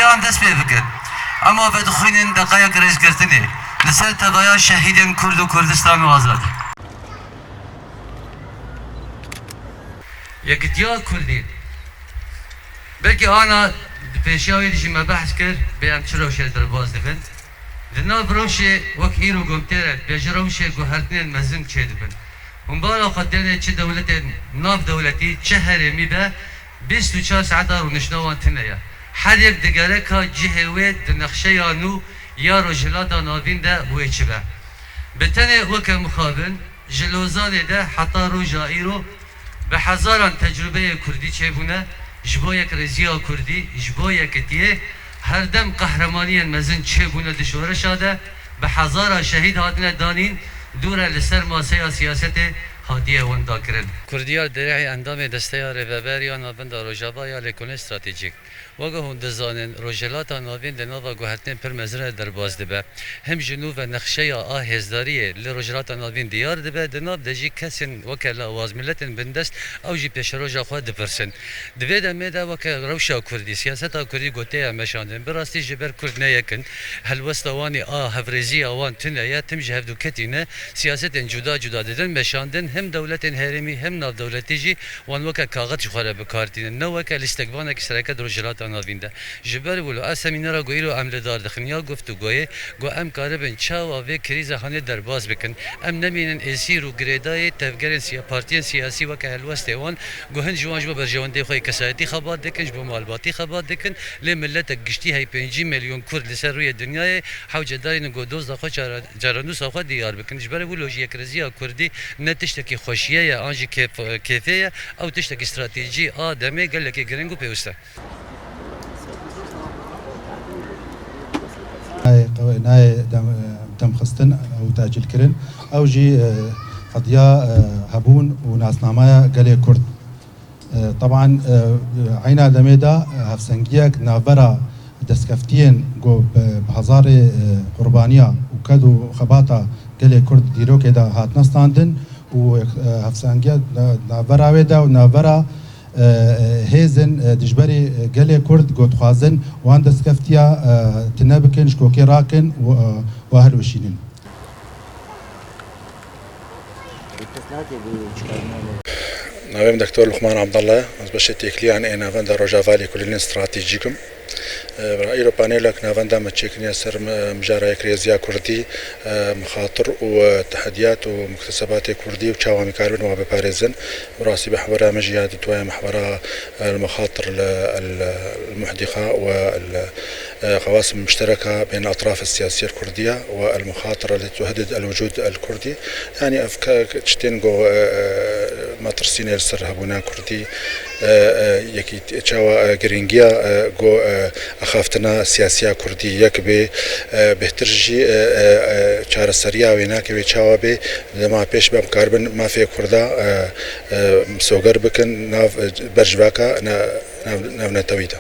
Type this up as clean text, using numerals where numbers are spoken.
an dest pê bikin. Ama vedixwînin deqayek rêzgirtinê li ser tevaya şehîdên Kurd û Kurdistan û azad. Yekîtiya Kurdî belkî ana pêşiya wê dijî me behs kir bê em çi rewşê derbas dikin. Di nav rewşê wek îro gomtêre bêje rewşê guhertinên mezin çê dibin. Hûn bara xwe tenê çi dewletên nav dewletî çi herêmî be 24 saeta rûnişnawan tune ye. Her yek digereka cihê wê di nexşeya nû ya rojhilata navîn de wê çi be. Bi tenê weke mixabin ji Lozanê de heta roja îro bi hezaran tecrübeyê Kurdî çêbûne ji bo yek rêziya Kurdî ji bo yekîtiyê her dem qehremaniyên mezin çêbûne di şoreşa de bi hezara şehîd hatine danîn dûre li ser maseya siyasetê hatiye wenda kirin. Kurdiya derehê endamê desteya rêveberiya navenda Rojava ya lêkolîn stratejîk. Wega hûn dizanin rojhilata navîn di nava guhertinên pir mezin re derbas dibe. Hem ji nû ve nexşeya a hêzdariyê li rojhilata navîn diyar dibe, di nav de jî kesên weke lawaz milletên bindest ew jî pêşeroja xwe dipirsin. Di vê demê de weke rewşa Kurdî, siyaseta Kurdî gotiya meşandin. Bi rastî ji ber Kurd neyekin, helwesta wanî a hevrêziya wan tune ye, tim ji hevdûketîne siyasetên cuda cuda didin meşandin. Hem devletên herêmî hem nav dewletî jî wan weke kaxet ji xwe re bikartînin. Ne weke lîstekvanekî sereket rojhilata navîn de. Ji ber wilo ez semînara goîro em li dar dixin ya guftûgoyê got em karibin çawa vê krîzehanê derbas bikin. Em nemînin êsîr û girêdayê tevgerên partiyên siyasî weke helwestê wan got hin ji wan ji bo berjewendiyê xwe kesayetî xebat dikin, ji bo malbatî xebat dikin. Lê milletek giştî hey 5 milyon Kurd li ser rûyê dinyayê hewce darînin got dozda xwe caranûsa xwe diyar bikin. Ji ber wilo jî yekrêziya Kurdî ne tiştekî xoşiye ye an jî kêfê ye ew tiştekî stratejî a demê gelekî giring û pêwîst e. نای دم خستن او تاجیل کردن او جی قضیه هبون و ناسنامه گلی کرد طبعا عینا دمیدا هفسنگیک نابرا دستکفتین گو بهزار قربانیا و کدو خباتا گلی کرد دیرو که دا هات نستاندن و هفسنگیا نابرا ویدا و نابرا هێزن دژبەری gelê Kurd gotxwazin wan destskeftiya tinebikin ji kokê rakin wa hilweşînin. Navêm Doktor Luqman Abdallah, ez beşê têkiliyan ê navenda Rojava lêkolînên stratejîk im. îro panêlek navenda me çêkiniya ser mijara yekrêziya Kurdî, mixatir û tehediyat û muktesebatê Kurdî û çawa em karibin wa biparêzin. Bi rastî mehwera me jî ya ditwaye mehwera المخاطر المحدقة والقواسم المشتركة بين الأطراف السياسية الكردية والمخاطر التي تهدد الوجود الكردي. يعني تشتين جو ما ترسين السر هبونا كردي يكي تشاوا جرينجيا جو أخافتنا سياسية كردي يكبي بهترجي شهر السريع ويناك بيتشاوا بي لما بيش بام كاربن ما في كردا مسوغر بكن ناف برجواكا ناف نتويدا.